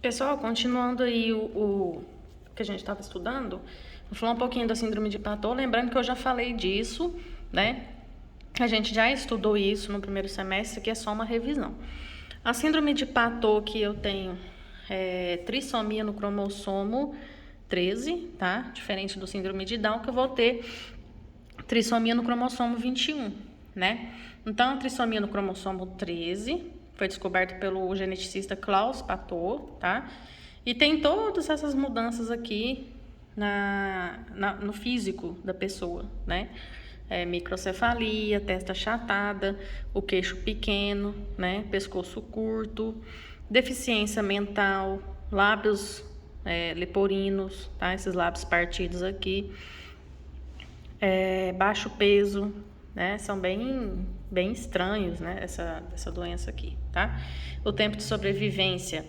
Pessoal, continuando aí o que a gente estava estudando, vou falar um pouquinho da síndrome de Patot, lembrando que eu já falei disso, né? A gente já estudou isso no primeiro semestre, que é só uma revisão. A síndrome de Patot que eu tenho é trissomia no cromossomo 13, tá? Diferente do síndrome de Down, que eu vou ter trissomia no cromossomo 21, né? Então, a trissomia no cromossomo 13 foi descoberta pelo geneticista Klaus Patot, tá? E tem todas essas mudanças aqui no físico da pessoa, né? Microcefalia, testa achatada, o queixo pequeno, né? Pescoço curto, deficiência mental, lábios leporinos, tá? Esses lábios partidos aqui. Baixo peso, né? São bem estranhos, né? Essa doença aqui, tá? O tempo de sobrevivência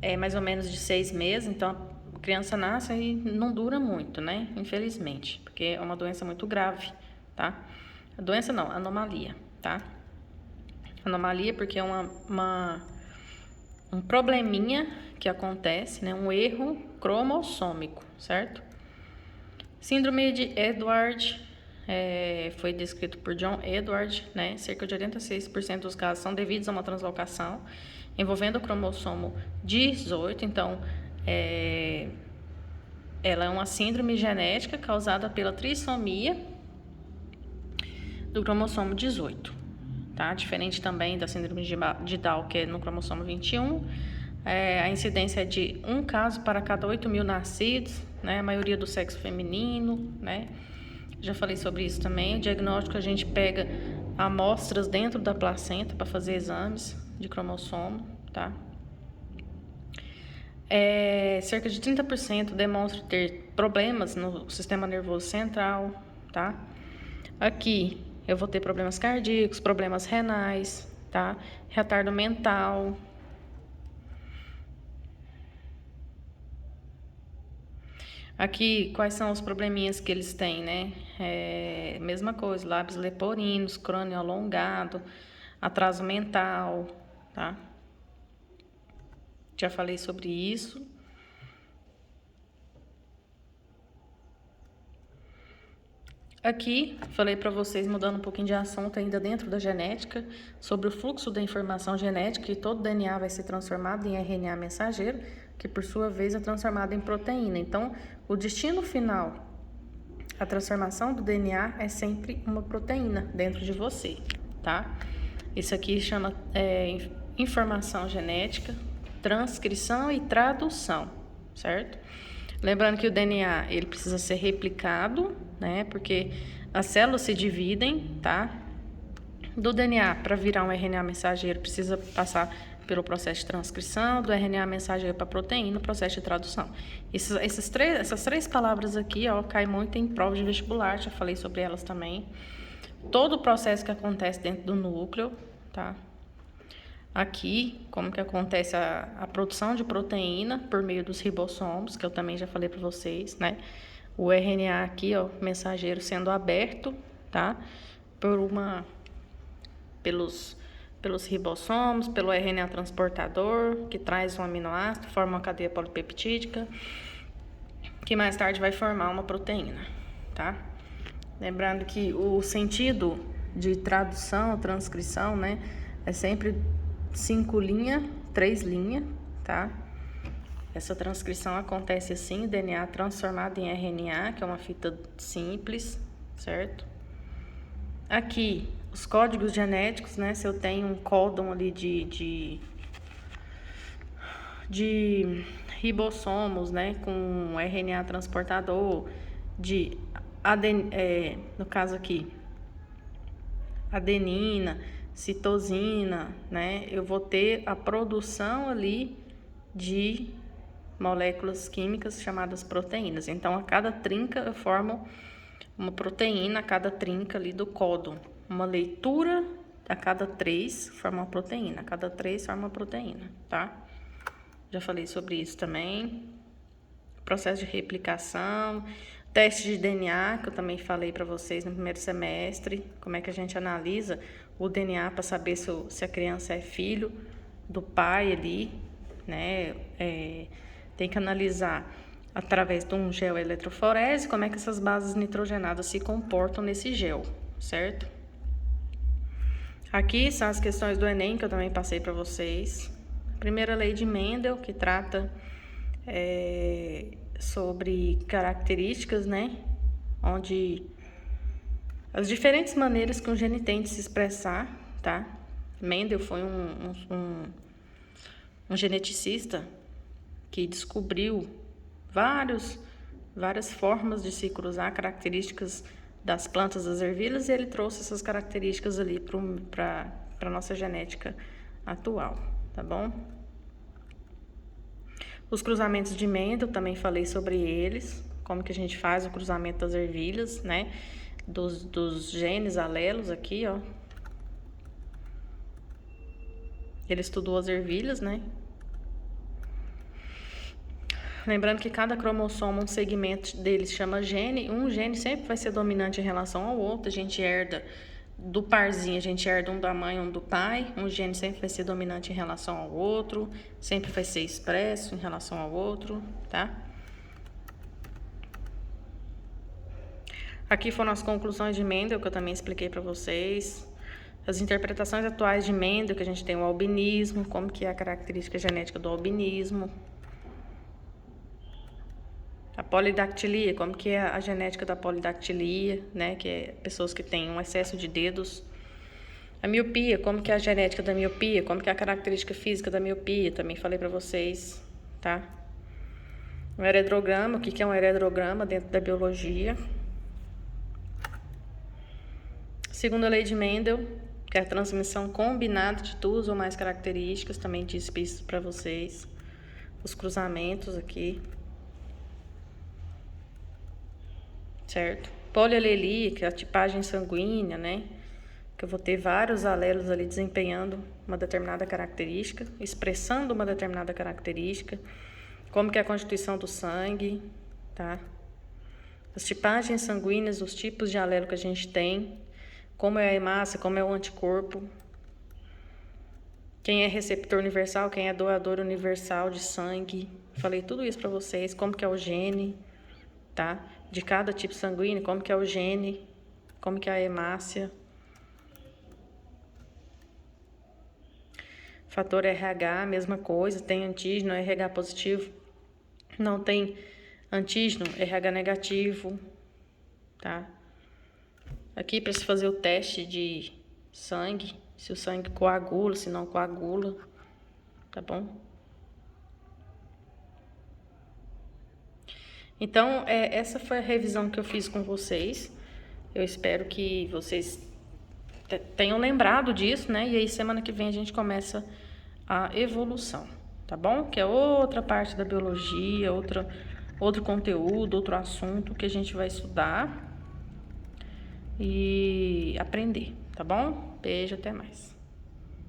é mais ou menos de 6 meses, então a criança nasce e não dura muito, né? Infelizmente, porque é uma doença muito grave, tá? A doença não, anomalia, tá? Anomalia porque é um probleminha que acontece, né? Um erro cromossômico, certo? Síndrome de Edward foi descrito por John Edward, né? Cerca de 86% dos casos são devidos a uma translocação envolvendo o cromossomo 18. Então, ela é uma síndrome genética causada pela trissomia do cromossomo 18, tá? Diferente também da síndrome de Down, que é no cromossomo 21. A incidência é de 1 caso para cada 8.000 nascidos, né? A maioria do sexo feminino, né? Já falei sobre isso também. O diagnóstico, a gente pega amostras dentro da placenta para fazer exames de cromossomo, tá? Cerca de 30% demonstram ter problemas no sistema nervoso central, tá? Aqui eu vou ter problemas cardíacos, problemas renais, tá? Retardo mental. Aqui, quais são os probleminhas que eles têm, né? Mesma coisa, lábios leporinos, crânio alongado, atraso mental, tá? Já falei sobre isso. Aqui, falei para vocês, mudando um pouquinho de assunto ainda dentro da genética, sobre o fluxo da informação genética, que todo DNA vai ser transformado em RNA mensageiro, que por sua vez é transformado em proteína. Então, o destino final, a transformação do DNA é sempre uma proteína dentro de você, tá? Isso aqui chama informação genética, transcrição e tradução, certo? Lembrando que o DNA, ele precisa ser replicado, né? Porque as células se dividem, tá? Do DNA para virar um RNA mensageiro, precisa passar pelo processo de transcrição, do RNA mensageiro para proteína, processo de tradução. Essas três palavras aqui, ó, cai muito em prova de vestibular, já falei sobre elas também. Todo o processo que acontece dentro do núcleo, tá? Aqui, como que acontece a produção de proteína por meio dos ribossomos, que eu também já falei para vocês, né? O RNA aqui, ó, mensageiro sendo aberto, tá? Pelos ribossomos, pelo RNA transportador, que traz um aminoácido, forma uma cadeia polipeptídica, que mais tarde vai formar uma proteína, tá? Lembrando que o sentido de tradução, transcrição, né, é sempre 5 linhas, 3 linhas, tá? Essa transcrição acontece assim, DNA transformado em RNA, que é uma fita simples, certo? Aqui, os códigos genéticos, né? Se eu tenho um códon ali de ribossomos, né? Com RNA transportador, no caso aqui, adenina, citosina, né? Eu vou ter a produção ali de moléculas químicas chamadas proteínas. Então, a cada trinca eu formo uma proteína, a cada trinca ali do códon. Uma leitura a cada 3 forma uma proteína, a cada 3 forma uma proteína, tá? Já falei sobre isso também. Processo de replicação, teste de DNA, que eu também falei para vocês no primeiro semestre, como é que a gente analisa o DNA para saber se a criança é filho do pai ali, né? Tem que analisar através de um geoeletroforese como é que essas bases nitrogenadas se comportam nesse gel, certo? Aqui são as questões do Enem que eu também passei para vocês. Primeira lei de Mendel, que trata sobre características, né? Onde as diferentes maneiras que um gene tem de se expressar, tá? Mendel foi um geneticista que descobriu várias formas de se cruzar características das plantas das ervilhas e ele trouxe essas características ali para a nossa genética atual, tá bom? Os cruzamentos de Mendel, também falei sobre eles, como que a gente faz o cruzamento das ervilhas, né? Dos genes alelos aqui, ó. Ele estudou as ervilhas, né? Lembrando que cada cromossomo, um segmento deles chama gene. Um gene sempre vai ser dominante em relação ao outro. A gente herda do parzinho, a gente herda um da mãe, um do pai. Um gene sempre vai ser dominante em relação ao outro. Sempre vai ser expresso em relação ao outro, tá? Aqui foram as conclusões de Mendel, que eu também expliquei para vocês. As interpretações atuais de Mendel, que a gente tem o albinismo, como que é a característica genética do albinismo. A polidactilia, como que é a genética da polidactilia, né? Que é pessoas que têm um excesso de dedos. A miopia, como que é a genética da miopia, como que é a característica física da miopia, também falei para vocês, tá? O heredrograma, o que é um heredrograma dentro da biologia. Segunda lei de Mendel, que é a transmissão combinada de duas ou mais características, também disse isso para vocês. Os cruzamentos aqui. Certo? Polialelia, que é a tipagem sanguínea, né? Que eu vou ter vários alelos ali desempenhando uma determinada característica, expressando uma determinada característica, como que é a constituição do sangue, tá? As tipagens sanguíneas, os tipos de alelo que a gente tem, como é a hemácia, como é o anticorpo, quem é receptor universal, quem é doador universal de sangue. Falei tudo isso para vocês, como que é o gene, tá? De cada tipo sanguíneo, como que é o gene, como que é a hemácia. Fator RH, mesma coisa, tem antígeno, RH positivo. Não tem antígeno, RH negativo, tá? Aqui para se fazer o teste de sangue, se o sangue coagula, se não coagula, tá bom? Então, essa foi a revisão que eu fiz com vocês. Eu espero que vocês tenham lembrado disso, né? E aí, semana que vem, a gente começa a evolução, tá bom? Que é outra parte da biologia, outro conteúdo, outro assunto que a gente vai estudar e aprender, tá bom? Beijo, até mais.